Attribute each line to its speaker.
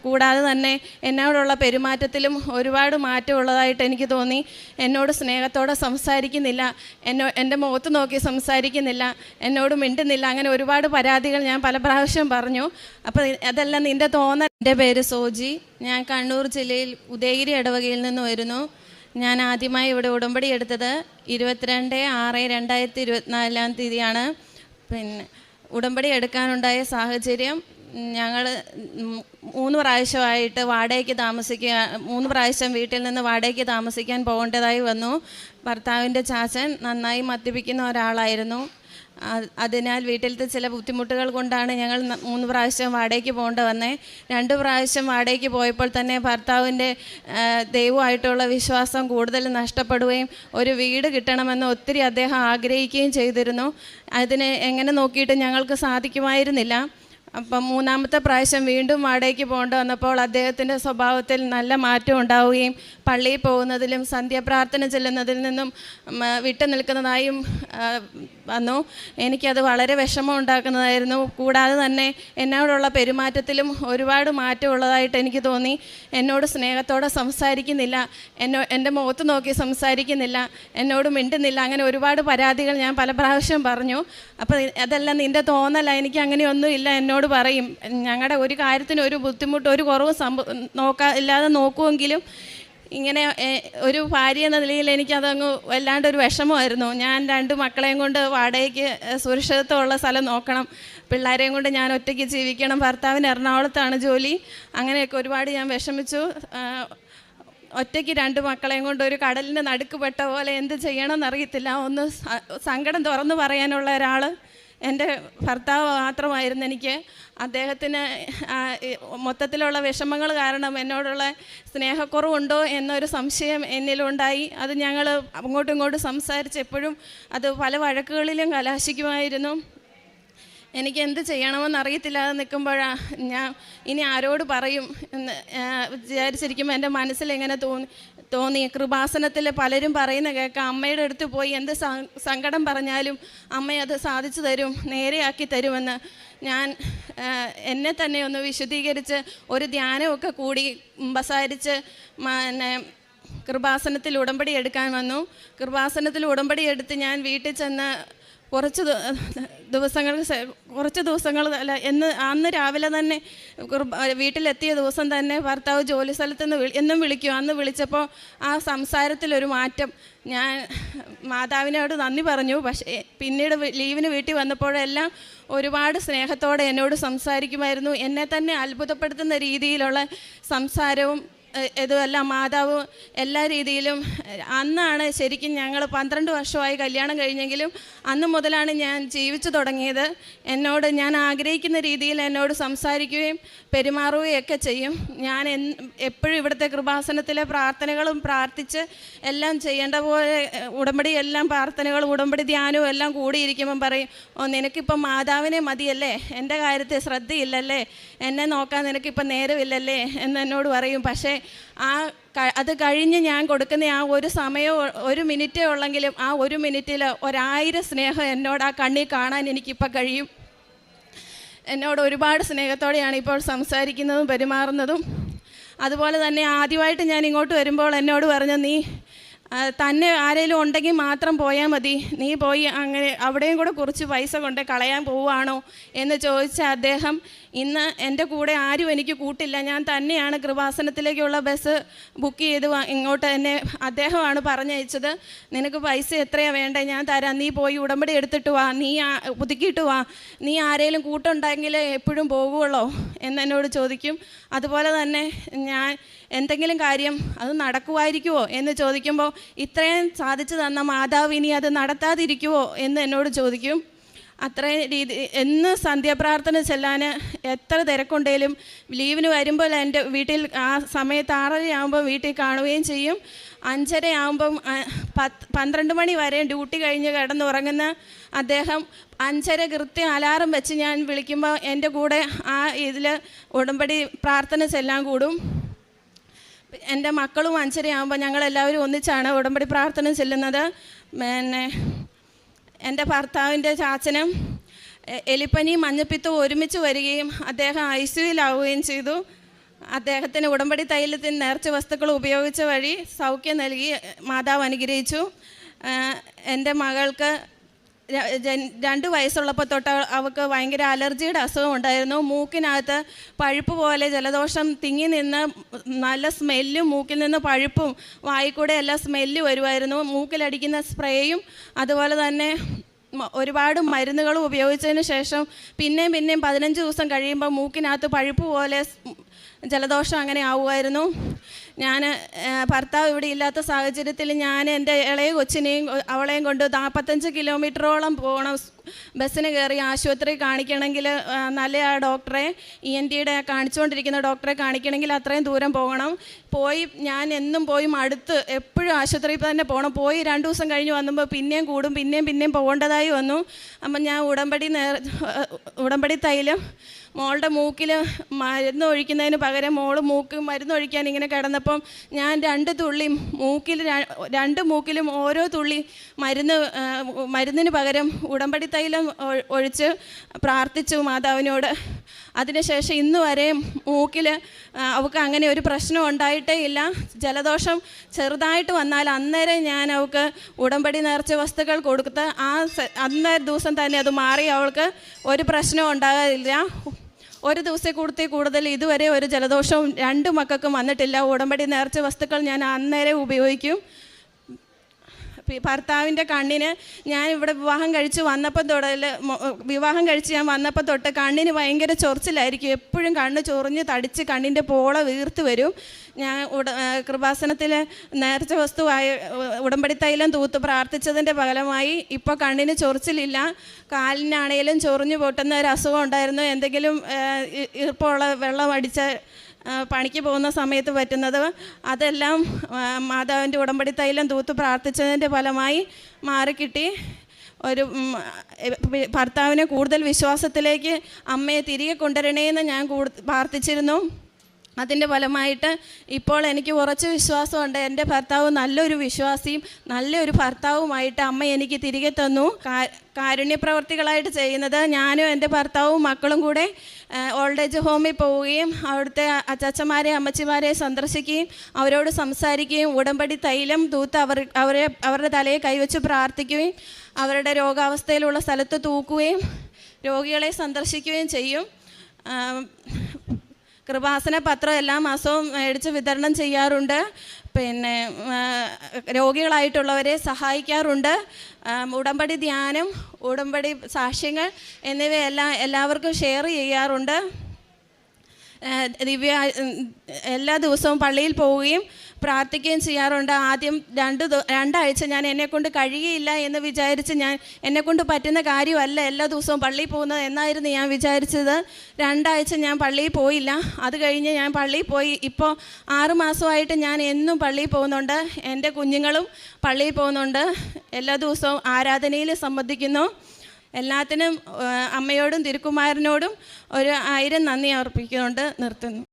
Speaker 1: കൂടാതെ തന്നെ എന്നോടുള്ള പെരുമാറ്റത്തിലും ഒരുപാട് മാറ്റമുള്ളതായിട്ട് എനിക്ക് തോന്നി. എന്നോട് സ്നേഹത്തോടെ സംസാരിക്കുന്നില്ല, എൻ്റെ മുഖത്ത് നോക്കി സംസാരിക്കുന്നില്ല, എന്നോട് മിണ്ടുന്നില്ല. അങ്ങനെ ഒരുപാട് പരാതികൾ ഞാൻ പല പ്രാവശ്യം പറഞ്ഞു. അപ്പോൾ അതെല്ലാം നിൻ്റെ തോന്നൽ. എൻ്റെ പേര് സോജി. ഞാൻ കണ്ണൂർ ജില്ലയിൽ ഉദയഗിരി ഇടവകയിൽ നിന്ന് വരുന്നു. ഞാൻ ആദ്യമായി ഇവിടെ ഉടമ്പടി എടുത്തത് 22/6/2024 പിന്നെ ഉടമ്പടി എടുക്കാനുണ്ടായ സാഹചര്യം, ഞങ്ങൾ 3 പ്രാവശ്യമായിട്ട് വാടകയ്ക്ക് താമസിക്കുക, 3 പ്രാവശ്യം വീട്ടിൽ നിന്ന് വാടകയ്ക്ക് താമസിക്കാൻ പോകേണ്ടതായി വന്നു. ഭർത്താവിൻ്റെ ചാച്ചൻ നന്നായി മദ്യപിക്കുന്ന ഒരാളായിരുന്നു. അതിനാൽ വീട്ടിലത്തെ ചില ബുദ്ധിമുട്ടുകൾ കൊണ്ടാണ് ഞങ്ങൾ 3 പ്രാവശ്യം വാടകയ്ക്ക് പോകേണ്ടി വന്നത്. 2 പ്രാവശ്യം വാടകയ്ക്ക് പോയപ്പോൾ തന്നെ ഭർത്താവിൻ്റെ ദൈവമായിട്ടുള്ള വിശ്വാസം കൂടുതൽ നഷ്ടപ്പെടുകയും ഒരു വീട് കിട്ടണമെന്ന് ഒത്തിരി അദ്ദേഹം ആഗ്രഹിക്കുകയും ചെയ്തിരുന്നു. അതിന് എങ്ങനെ നോക്കിയിട്ട് ഞങ്ങൾക്ക് സാധിക്കുമായിരുന്നില്ല. അപ്പം 3ാമത്തെ പ്രാവശ്യം വീണ്ടും വാടകയ്ക്ക് പോകേണ്ടി വന്നപ്പോൾ അദ്ദേഹത്തിൻ്റെ സ്വഭാവത്തിൽ നല്ല മാറ്റം ഉണ്ടാവുകയും പള്ളിയിൽ പോകുന്നതിലും സന്ധ്യാപ്രാർത്ഥന ചെല്ലുന്നതിൽ നിന്നും വിട്ടു നിൽക്കുന്നതായും വന്നു. എനിക്കത് വളരെ വിഷമം ഉണ്ടാക്കുന്നതായിരുന്നു. കൂടാതെ തന്നെ എന്നോടുള്ള പെരുമാറ്റത്തിലും ഒരുപാട് മാറ്റമുള്ളതായിട്ട് എനിക്ക് തോന്നി. എന്നോട് സ്നേഹത്തോടെ സംസാരിക്കുന്നില്ല, എൻ്റെ മുഖത്ത് നോക്കി സംസാരിക്കുന്നില്ല, എന്നോട് മിണ്ടുന്നില്ല. അങ്ങനെ ഒരുപാട് പരാതികൾ ഞാൻ പല പ്രാവശ്യം പറഞ്ഞു. അപ്പോൾ അതെല്ലാം നിൻ്റെ തോന്നല, എനിക്ക് അങ്ങനെയൊന്നും ഇല്ല എന്നോട് പറയും. ഞങ്ങളുടെ ഒരു കാര്യത്തിന് ഒരു ബുദ്ധിമുട്ട് ഒരു കുറവും ഇല്ലാതെ നോക്കുമെങ്കിലും ഇങ്ങനെ ഒരു ഭാര്യ എന്ന നിലയിൽ എനിക്കതങ്ങ് വല്ലാണ്ടൊരു വിഷമമായിരുന്നു. ഞാൻ 2 മക്കളെയും കൊണ്ട് വാടകയ്ക്ക് സുരക്ഷിതത്വമുള്ള സ്ഥലം നോക്കണം, പിള്ളേരെയും കൊണ്ട് ഞാൻ ഒറ്റയ്ക്ക് ജീവിക്കണം, ഭർത്താവിന് എറണാകുളത്താണ് ജോലി. അങ്ങനെയൊക്കെ ഒരുപാട് ഞാൻ വിഷമിച്ചു. ഒറ്റയ്ക്ക് 2 മക്കളെയും കൊണ്ട് ഒരു കടലിൻ്റെ നടുക്കുപെട്ട പോലെ എന്ത് ചെയ്യണമെന്നറിയത്തില്ല. ഒന്ന് സങ്കടം തുറന്നു പറയാനുള്ള ഒരാൾ എൻ്റെ ഭർത്താവ് മാത്രമായിരുന്നു എനിക്ക്. അദ്ദേഹത്തിന് മൊത്തത്തിലുള്ള വിഷമങ്ങൾ കാരണം എന്നോടുള്ള സ്നേഹക്കുറവുണ്ടോ എന്നൊരു സംശയം എന്നിലുണ്ടായി. അത് ഞങ്ങൾ അങ്ങോട്ടും ഇങ്ങോട്ടും സംസാരിച്ച് എപ്പോഴും അത് പല വഴക്കുകളിലും കലാശിക്കുമായിരുന്നു. എനിക്ക് എന്ത് ചെയ്യണമെന്നറിയത്തില്ലാതെ നിൽക്കുമ്പോഴാണ് ഞാൻ ഇനി ആരോട് പറയും എന്ന് വിചാരിച്ചിരിക്കുമ്പോൾ എൻ്റെ മനസ്സിൽ എങ്ങനെ തോന്നി കൃപാസനത്തിൽ പലരും പറയുന്ന കേൾക്കാം, അമ്മയുടെ അടുത്ത് പോയി എന്ത് സങ്കടം പറഞ്ഞാലും അമ്മ അത് സാധിച്ചു തരും, നേരെയാക്കി തരുമെന്ന്. ഞാൻ എന്നെ തന്നെ ഒന്ന് വിശദീകരിച്ച് ഒരു ധ്യാനമൊക്കെ കൂടി സംസാരിച്ച് കൃപാസനത്തിൽ ഉടമ്പടി എടുക്കാൻ വന്നു. കൃപാസനത്തിൽ ഉടമ്പടി എടുത്ത് ഞാൻ വീട്ടിൽ ചെന്ന് കുറച്ച് ദിവസങ്ങൾ അല്ല, അന്ന് രാവിലെ തന്നെ വീട്ടിലെത്തിയ ദിവസം തന്നെ ഭർത്താവ് ജോലി സ്ഥലത്ത് നിന്ന് എന്നും വിളിക്കും. അന്ന് വിളിച്ചപ്പോൾ ആ സംസാരത്തിലൊരു മാറ്റം. ഞാൻ മാതാവിനോട് നന്ദി പറഞ്ഞു. പക്ഷേ പിന്നീട് ലീവിന് വീട്ടിൽ വന്നപ്പോഴെല്ലാം ഒരുപാട് സ്നേഹത്തോടെ എന്നോട് സംസാരിക്കുമായിരുന്നു. എന്നെ തന്നെ അത്ഭുതപ്പെടുത്തുന്ന രീതിയിലുള്ള സംസാരവും ഇതുമെല്ലാം മാതാവ് എല്ലാ രീതിയിലും. അന്നാണ് ശരിക്കും ഞങ്ങൾ 12 വർഷമായി കല്യാണം കഴിഞ്ഞെങ്കിലും അന്ന് മുതലാണ് ഞാൻ ജീവിച്ചു തുടങ്ങിയത്. ഞാൻ ആഗ്രഹിക്കുന്ന രീതിയിൽ എന്നോട് സംസാരിക്കുകയും പെരുമാറുകയൊക്കെ ചെയ്യും. ഞാൻ എപ്പോഴും ഇവിടുത്തെ കൃപാസനത്തിലെ പ്രാർത്ഥനകളും പ്രാർത്ഥിച്ച് എല്ലാം ചെയ്യേണ്ട പോലെ ഉടമ്പടി എല്ലാം പ്രാർത്ഥനകളും ഉടമ്പടി ധ്യാനവും എല്ലാം കൂടിയിരിക്കുമ്പം പറയും, നിനക്കിപ്പം മാതാവിനെ മതിയല്ലേ, എൻ്റെ കാര്യത്തിൽ ശ്രദ്ധയില്ലല്ലേ, എന്നെ നോക്കാൻ നിനക്കിപ്പം നേരമില്ലല്ലേ എന്നോട് പറയും. പക്ഷേ അത് കഴിഞ്ഞ് ഞാൻ കൊടുക്കുന്ന ആ ഒരു സമയം, 1 മിനിറ്റേ ഉള്ളെങ്കിലും ആ 1 മിനിറ്റിൽ 1000 സ്നേഹം എന്നോട് ആ കണ്ണിൽ കാണാൻ എനിക്കിപ്പോൾ കഴിയും. എന്നോട് ഒരുപാട് സ്നേഹത്തോടെയാണ് ഇപ്പോൾ സംസാരിക്കുന്നതും പെരുമാറുന്നതും. അതുപോലെ തന്നെ ആദ്യമായിട്ട് ഞാൻ ഇങ്ങോട്ട് വരുമ്പോൾ എന്നോട് പറഞ്ഞു, നീ തന്നെ ആരെങ്കിലും ഉണ്ടെങ്കിൽ മാത്രം പോയാൽ മതി, നീ പോയി അങ്ങനെ അവിടെയും കൂടെ കുറച്ച് പൈസ കൊണ്ട് കളയാൻ പോവുകയാണോ എന്ന് ചോദിച്ച അദ്ദേഹം ഇന്ന് എൻ്റെ കൂടെ ആരും എനിക്ക് കൂട്ടില്ല. ഞാൻ തന്നെയാണ് കൃപാസനത്തിലേക്കുള്ള ബസ് ബുക്ക് ചെയ്ത് ഇങ്ങോട്ട് എന്നെ അദ്ദേഹമാണ് പറഞ്ഞയച്ചത്. നിനക്ക് പൈസ എത്രയാണ് വേണ്ടത്, ഞാൻ തരാം, നീ പോയി ഉടമ്പടി എടുത്തിട്ട് വാ, നീ പുതുക്കിയിട്ട് വാ, നീ ആരെങ്കിലും കൂട്ടുണ്ടെങ്കിൽ എപ്പോഴും പോകുള്ളോ എന്നോട് ചോദിക്കും. അതുപോലെ തന്നെ ഞാൻ എന്തെങ്കിലും കാര്യം അത് നടക്കുമായിരിക്കുമോ എന്ന് ചോദിക്കുമ്പോൾ ഇത്രയും സാധിച്ചു തന്ന മാതാവ് ഇനി അത് നടത്താതിരിക്കുമോ എന്ന് എന്നോട് ചോദിക്കും. അത്രയും എന്ന് സന്ധ്യാപ്രാർത്ഥന ചെല്ലാൻ എത്ര തിരക്കുണ്ടെങ്കിലും ലീവിന് വരുമ്പോൾ എൻ്റെ വീട്ടിൽ ആ സമയത്ത് 6:30 ആകുമ്പോൾ വീട്ടിൽ കാണുകയും ചെയ്യും. 5:30 ആകുമ്പം 12 മണി വരെ ഡ്യൂട്ടി കഴിഞ്ഞ് കിടന്നുറങ്ങുന്ന അദ്ദേഹം 5:30 കൃത്യം അലാറം വെച്ച് ഞാൻ വിളിക്കുമ്പോൾ എൻ്റെ കൂടെ ആ ഇതിൽ ഉടമ്പടി പ്രാർത്ഥന ചെല്ലാൻ കൂടും. എൻ്റെ മക്കളും 5:30 ആകുമ്പോൾ ഞങ്ങളെല്ലാവരും ഒന്നിച്ചാണ് ഉടമ്പടി പ്രാർത്ഥന ചെല്ലുന്നത്. എൻ്റെ ഭർത്താവിൻ്റെ ചാച്ചനും എലിപ്പനിയും മഞ്ഞപ്പിത്തവും ഒരുമിച്ച് വരികയും അദ്ദേഹം ICUവിലാവുകയും ചെയ്തു. അദ്ദേഹത്തിന് ഉടമ്പടി തൈലത്തിന് നേർച്ച വസ്തുക്കൾ ഉപയോഗിച്ച വഴി സൗഖ്യം നൽകി മാതാവ് അനുഗ്രഹിച്ചു. എൻ്റെ മകൾക്ക് 2 വയസ്സുള്ളപ്പോൾ തൊട്ട് അവൾക്ക് ഭയങ്കര അലർജിയുടെ അസുഖം ഉണ്ടായിരുന്നു. മൂക്കിനകത്ത് പഴുപ്പ് പോലെ ജലദോഷം തിങ്ങി നിന്ന് നല്ല സ്മെല്ലും, മൂക്കിൽ നിന്ന് പഴുപ്പും വായിക്കൂടെ എല്ലാം സ്മെല്ല് വരുമായിരുന്നു. മൂക്കിലടിക്കുന്ന സ്പ്രേയും അതുപോലെ തന്നെ ഒരുപാട് മരുന്നുകളും ഉപയോഗിച്ചതിന് ശേഷം പിന്നെയും 15 ദിവസം കഴിയുമ്പോൾ മൂക്കിനകത്ത് പഴുപ്പ് പോലെ ജലദോഷം അങ്ങനെ ആവുമായിരുന്നു. ഞാൻ ഭർത്താവ് ഇവിടെ ഇല്ലാത്ത സാഹചര്യത്തിൽ ഞാൻ എൻ്റെ ഇളയ കൊച്ചിനെയും അവളെയും കൊണ്ട് 45 കിലോമീറ്ററോളം പോകണം. ബസ്സിന് കയറി ആശുപത്രി കാണിക്കണമെങ്കിൽ നല്ല ആ ഡോക്ടറെ ENTയുടെ കാണിച്ചുകൊണ്ടിരിക്കുന്ന ഡോക്ടറെ കാണിക്കണമെങ്കിൽ അത്രയും ദൂരം പോകണം. ഞാൻ എന്നും പോയി മടുത്ത് എപ്പോഴും ആശുപത്രിയിൽ തന്നെ പോകണം. 2 ദിവസം കഴിഞ്ഞ് വന്നപ്പോൾ പിന്നെയും കൂടും, പിന്നെയും പോകേണ്ടതായി വന്നു. അപ്പം ഞാൻ ഉടമ്പടി തൈലം മോളുടെ മൂക്കിൽ മരുന്ന് ഒഴിക്കുന്നതിന് പകരം മോള് മരുന്നൊഴിക്കാൻ ഇങ്ങനെ കിടന്നപ്പം ഞാൻ 2 തുള്ളി രണ്ട് മൂക്കിലും ഓരോ തുള്ളി മരുന്നിന് പകരം ഉടമ്പടി തൈലം ഒഴിച്ച് പ്രാർത്ഥിച്ചു മാതാവിനോട്. അതിനുശേഷം ഇന്ന് വരെ മൂക്കിൽ അവൾക്ക് അങ്ങനെ ഒരു പ്രശ്നം ഉണ്ടായിട്ടേ ഇല്ല. ജലദോഷം ചെറുതായിട്ട് വന്നാൽ അന്നേരം ഞാൻ അവൾക്ക് ഉടമ്പടി നേർച്ച വസ്തുക്കൾ കൊടുത്ത് അന്നേരം ദിവസം തന്നെ അത് മാറി അവൾക്ക് ഒരു പ്രശ്നവും ഉണ്ടാകില്ല. ഒരു ദിവസത്തിൽ കൂടുതൽ ഇതുവരെ ഒരു ജലദോഷവും 2 മക്കൾക്കും വന്നിട്ടില്ല. ഉടമ്പടി നേർച്ച വസ്തുക്കൾ ഞാൻ അന്നേരം ഉപയോഗിക്കും. ഭർത്താവിൻ്റെ കണ്ണിന് ഞാൻ ഇവിടെ വിവാഹം കഴിച്ച് ഞാൻ വന്നപ്പോൾ തൊട്ട് കണ്ണിന് ഭയങ്കര ചൊറിച്ചിലായിരിക്കും. എപ്പോഴും കണ്ണ് ചൊറിഞ്ഞ് തടിച്ച് കണ്ണിൻ്റെ പോള വീർത്ത് വരും. ഞാൻ കൃപാസനത്തിൽ നേർച്ച വസ്തുവായ ഉടമ്പടി തൈലം തൂത്ത് പ്രാർത്ഥിച്ചതിൻ്റെ ഫലമായി ഇപ്പോൾ കണ്ണിന് ചൊറിച്ചിലില്ല. കാലിനാണേലും ചൊറിഞ്ഞു പൊട്ടുന്ന ഒരു അസുഖം ഉണ്ടായിരുന്നു. എന്തെങ്കിലും ഈർപ്പമുള്ള വെള്ളം അടിച്ച പണിക്ക് പോകുന്ന സമയത്ത് പറ്റുന്നത് അതെല്ലാം മാതാവിൻ്റെ ഉടമ്പടി തൈലം തൂത്ത് പ്രാർത്ഥിച്ചതിൻ്റെ ഫലമായി മാറിക്കിട്ടി. ഭർത്താവിനെ കൂടുതൽ വിശ്വാസത്തിലേക്ക് അമ്മയെ തിരികെ കൊണ്ടുവരണേന്ന് ഞാൻ പ്രാർത്ഥിച്ചിരുന്നു. അതിൻ്റെ ഫലമായിട്ട് ഇപ്പോൾ എനിക്ക് കുറച്ച് വിശ്വാസമുണ്ട്. എൻ്റെ ഭർത്താവ് നല്ലൊരു വിശ്വാസിയും നല്ലൊരു ഭർത്താവുമായിട്ട് അമ്മ എനിക്ക് തിരികെ തന്നു. കാരുണ്യപ്രവർത്തികളായിട്ട് ചെയ്യുന്നത് ഞാനും എൻ്റെ ഭർത്താവും മക്കളും കൂടെ ഓൾഡ് ഏജ് ഹോമിൽ പോവുകയും അവിടുത്തെ അച്ചാച്ചമാരെ അമ്മച്ചിമാരെ സന്ദർശിക്കുകയും അവരോട് സംസാരിക്കുകയും ഉടമ്പടി തൈലം തൂത്ത് അവരുടെ തലയെ കൈവച്ച് പ്രാർത്ഥിക്കുകയും അവരുടെ രോഗാവസ്ഥയിലുള്ള സ്ഥലത്ത് തൂക്കുകയും രോഗികളെ സന്ദർശിക്കുകയും ചെയ്യും. കൃപാസന പത്രം എല്ലാ മാസവും മേടിച്ച് വിതരണം ചെയ്യാറുണ്ട്. പിന്നെ രോഗികളായിട്ടുള്ളവരെ സഹായിക്കാറുണ്ട്. ഉടമ്പടി ധ്യാനം, ഉടമ്പടി സാക്ഷ്യങ്ങൾ എന്നിവയെല്ലാം എല്ലാവർക്കും ഷെയർ ചെയ്യാറുണ്ട്. എല്ലാ ദിവസവും പള്ളിയിൽ പോവുകയും പ്രാർത്ഥിക്കുകയും ചെയ്യാറുണ്ട്. ആദ്യം 2 ആഴ്ച ഞാൻ എന്നെക്കൊണ്ട് കഴിയുകയില്ല എന്ന് വിചാരിച്ച് എന്നെക്കൊണ്ട് പറ്റുന്ന കാര്യമല്ല എല്ലാ ദിവസവും പള്ളിയിൽ പോകുന്നത് എന്നായിരുന്നു ഞാൻ വിചാരിച്ചത്. 2 ആഴ്ച ഞാൻ പള്ളിയിൽ പോയില്ല. അത് കഴിഞ്ഞ് ഞാൻ പള്ളിയിൽ പോയി. ഇപ്പോൾ 6 മാസമായിട്ട് ഞാൻ എന്നും പള്ളിയിൽ പോകുന്നുണ്ട്. എൻ്റെ കുഞ്ഞുങ്ങളും പള്ളിയിൽ പോകുന്നുണ്ട്. എല്ലാ ദിവസവും ആരാധനയിൽ സംബന്ധിക്കുന്നു. എല്ലാത്തിനും അമ്മയോടും തിരുക്കുമാരനോടും 1000 നന്ദി അർപ്പിച്ചുകൊണ്ട് നിർത്തുന്നു.